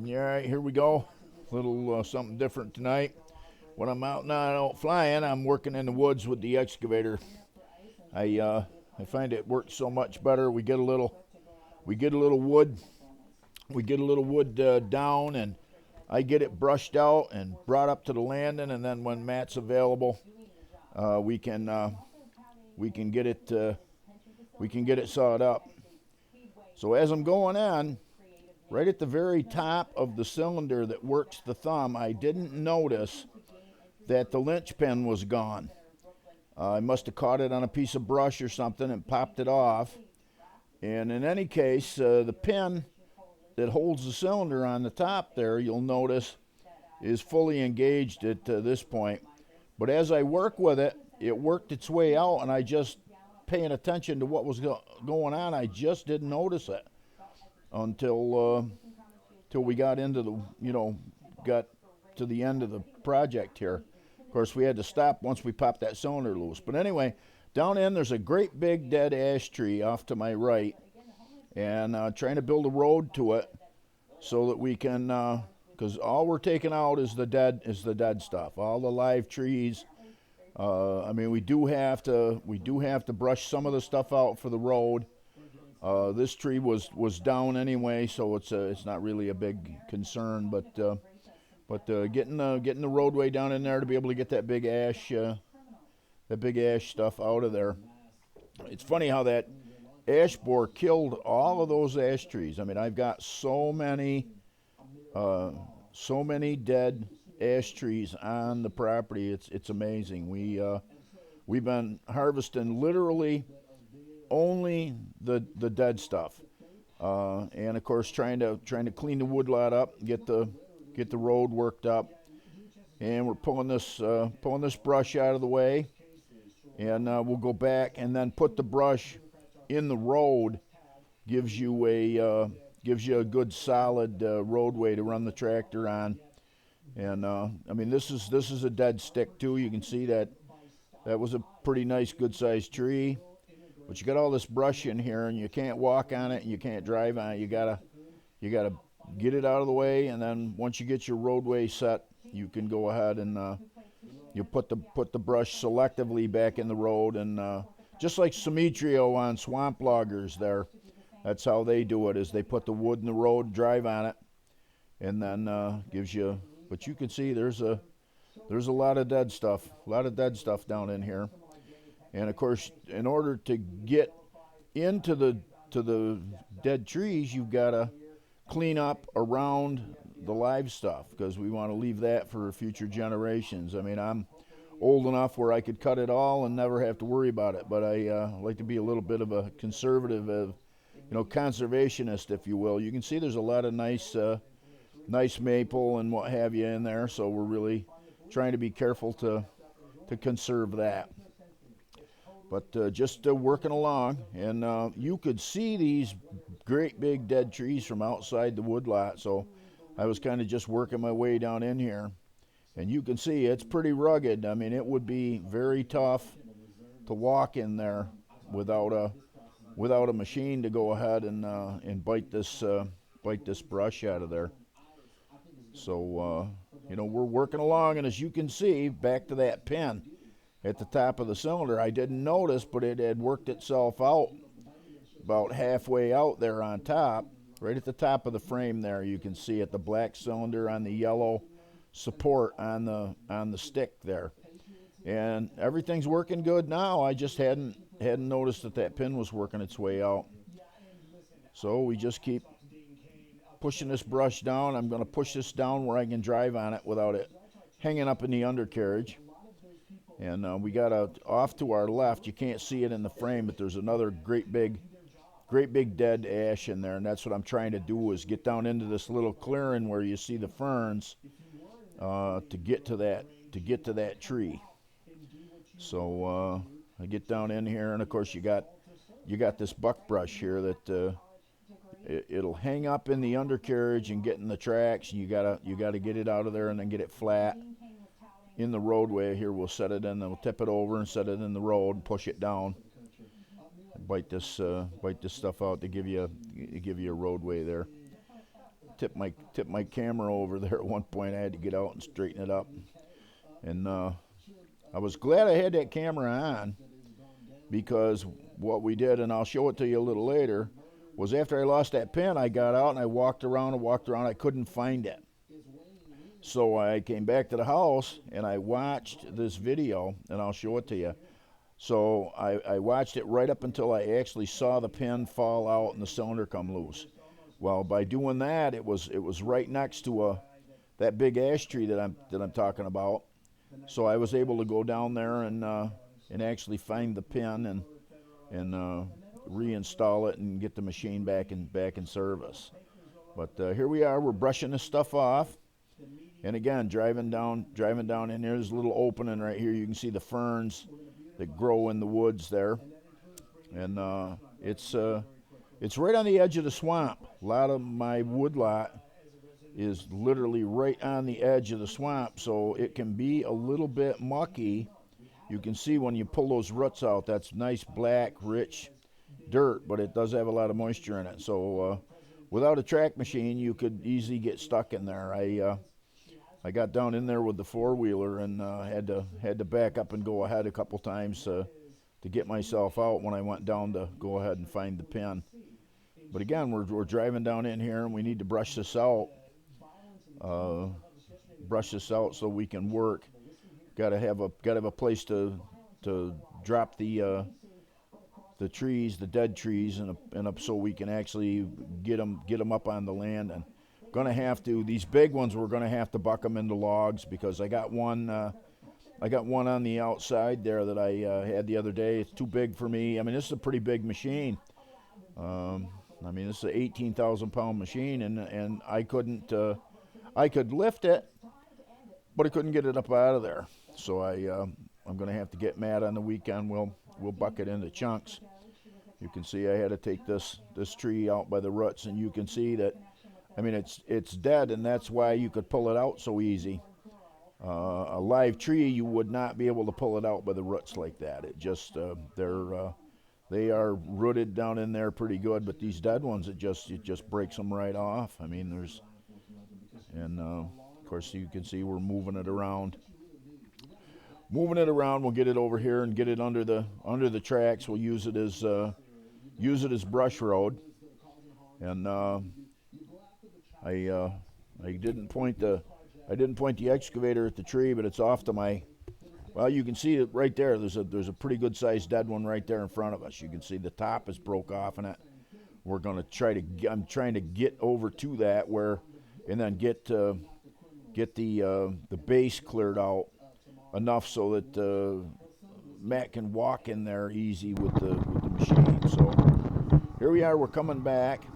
All right, here we go. A little something different tonight. When I'm out now flying, I'm working in the woods with the excavator. I find it works so much better. We get a little wood, down, and I get it brushed out and brought up to the landing, and then when Matt's available, uh, we can uh, we can get it sawed up. So as I'm going on, right at the very top of the cylinder that works the thumb, I didn't notice that the linchpin was gone. I must have caught it on a piece of brush or something and popped it off. And in any case, the pin that holds the cylinder on the top there, you'll notice, is fully engaged at this point. But as I work with it, it worked its way out, and I just paying attention to what was going on, I just didn't notice it until till we got into got to the end of the project here. Of course, we had to stop once we popped that cylinder loose. But anyway, down in there's a great big dead ash tree off to my right, and trying to build a road to it so that we can, because all we're taking out is the dead stuff, all the live trees. I mean, we do have to brush some of the stuff out for the road. This tree was down anyway, so it's not really a big concern. But getting the roadway down in there to be able to get that big ash stuff out of there. It's funny how that ash borer killed all of those ash trees. I mean, I've got so many dead ash trees on the property. It's amazing. We've been harvesting literally only the dead stuff, and of course trying to clean the woodlot up, get the road worked up, and we're pulling this brush out of the way, and we'll go back and then put the brush in the road. Gives you a good solid roadway to run the tractor on. And I mean, this is a dead stick too. You can see that was a pretty nice, good-sized tree. But you got all this brush in here, and you can't walk on it, and you can't drive on it. You gotta get it out of the way, and then once you get your roadway set, you can go ahead and you put the brush selectively back in the road, and just like Symmetrio on swamp loggers there, that's how they do it. Is they put the wood in the road, drive on it, and then gives you. But you can see there's a lot of dead stuff, down in here. And of course, in order to get into the dead trees, you've got to clean up around the live stuff, because we want to leave that for future generations. I mean, I'm old enough where I could cut it all and never have to worry about it, but I like to be a little bit of a conservative, conservationist, if you will. You can see there's a lot of nice maple and what have you in there, so we're really trying to be careful to conserve that. But just working along, and you could see these great big dead trees from outside the woodlot, so I was kind of just working my way down in here, and you can see it's pretty rugged. I mean, it would be very tough to walk in there without a machine to go ahead and bite this brush out of there. So we're working along, and as you can see, back to that pin at the top of the cylinder, I didn't notice, but it had worked itself out about halfway out there on top, right at the top of the frame there. You can see it, the black cylinder on the yellow support on the stick there, and everything's working good now. I just hadn't noticed that pin was working its way out. So we just keep pushing this brush down. I'm going to push this down where I can drive on it without it hanging up in the undercarriage. And we got off to our left. You can't see it in the frame, but there's another great big dead ash in there, and that's what I'm trying to do, is get down into this little clearing where you see the ferns to get to that tree. So I get down in here, and of course you got this buck brush here that it'll hang up in the undercarriage and get in the tracks, and you gotta get it out of there and then get it flat in the roadway. Here we'll set it in, then we'll tip it over and set it in the road and push it down. Bite this stuff out to give you a roadway there. tipped my camera over there at one point. I had to get out and straighten it up. And I was glad I had that camera on, because what we did, and I'll show it to you a little later, was after I lost that pin, I got out and I walked around. I couldn't find it. So I came back to the house and I watched this video, and I'll show it to you. So I watched it right up until I actually saw the pin fall out and the cylinder come loose. Well, by doing that, it was right next to that big ash tree that I'm talking about. So I was able to go down there and actually find the pin and reinstall it and get the machine back in service. But here we are. We're brushing this stuff off. And again, driving down in here, there's a little opening right here. You can see the ferns that grow in the woods there. And it's right on the edge of the swamp. A lot of my woodlot is literally right on the edge of the swamp, so it can be a little bit mucky. You can see when you pull those roots out, that's nice black, rich dirt, but it does have a lot of moisture in it. So without a track machine, you could easily get stuck in there. I got down in there with the four-wheeler and had to back up and go ahead a couple times to get myself out when I went down to go ahead and find the pin. But again, we're driving down in here and we need to brush this out. So we can work. Got to have a place to drop the trees, the dead trees, and up so we can actually get them up on the land. And gonna have to, these big ones, we're gonna have to buck them into logs, because I got one on the outside there that I had the other day. It's too big for me. I mean, this is a pretty big machine. This is an 18,000 pound machine, and I could lift it, but I couldn't get it up out of there. So I'm gonna have to get Matt on the weekend. We'll buck it into chunks. You can see I had to take this tree out by the roots, and you can see that, I mean, it's dead, and that's why you could pull it out so easy. A live tree, you would not be able to pull it out by the roots like that. It just they are rooted down in there pretty good, but these dead ones, it just breaks them right off. I mean, of course you can see we're moving it around. We'll get it over here and get it under the tracks. We'll use it as brush road. And I didn't point the excavator at the tree, but it's off to my. Well, you can see it right there. There's a pretty good sized dead one right there in front of us. You can see the top is broke off in it. We're gonna I'm trying to get over to that and then get the base cleared out enough so that Matt can walk in there easy with the machine. So here we are. We're coming back,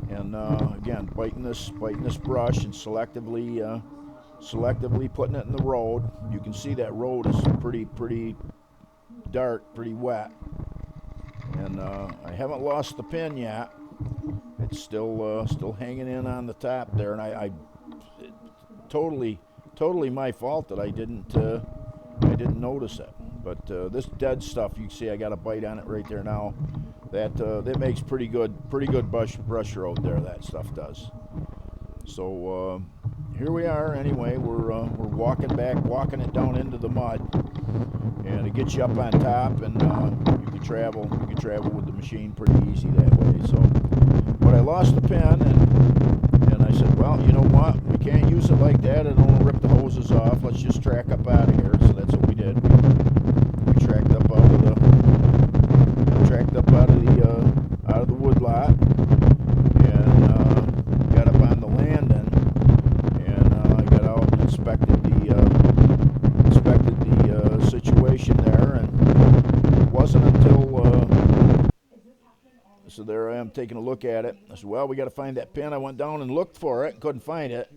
and again biting this brush and selectively putting it in the road. You can see that road is pretty dark, pretty wet, and I haven't lost the pin yet. It's still hanging in on the top there, and I totally my fault that I didn't notice it. But this dead stuff, you can see I got a bite on it right there now. That makes pretty good brush road there. That stuff does. So here we are. Anyway, we're walking it down into the mud, and it gets you up on top, and you can travel with the machine pretty easy that way. So, but I lost the pin, and I said, well, you know what? We can't use it like that. I don't want to rip the hoses off. Let's just track up out of here. So that's what we did. We tracked up out of the woodlot, and got up on the landing, and I got out and inspected the situation there, and it wasn't until so there I am taking a look at it. I said, well, we got to find that pin. I went down and looked for it, couldn't find it.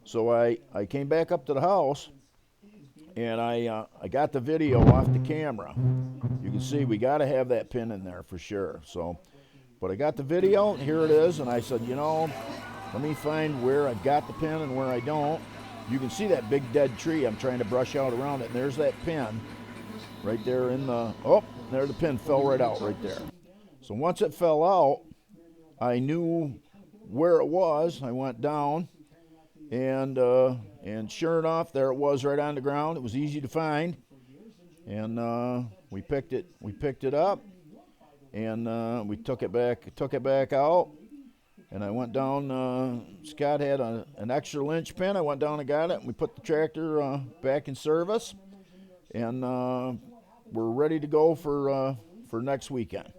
So I came back up to the house, and I got the video off the camera. You can see we got to have that pin in there for sure. So, but I got the video, and here it is, and I said, let me find where I've got the pin and where I don't. You can see that big dead tree. I'm trying to brush out around it, and there's that pin right there there the pin fell right out right there. So once it fell out, I knew where it was, I went down, and sure enough, there it was right on the ground. It was easy to find, and we picked it up, and we took it back out. And I went down. Scott had an extra linchpin. I went down and got it, and we put the tractor back in service, and we're ready to go for next weekend.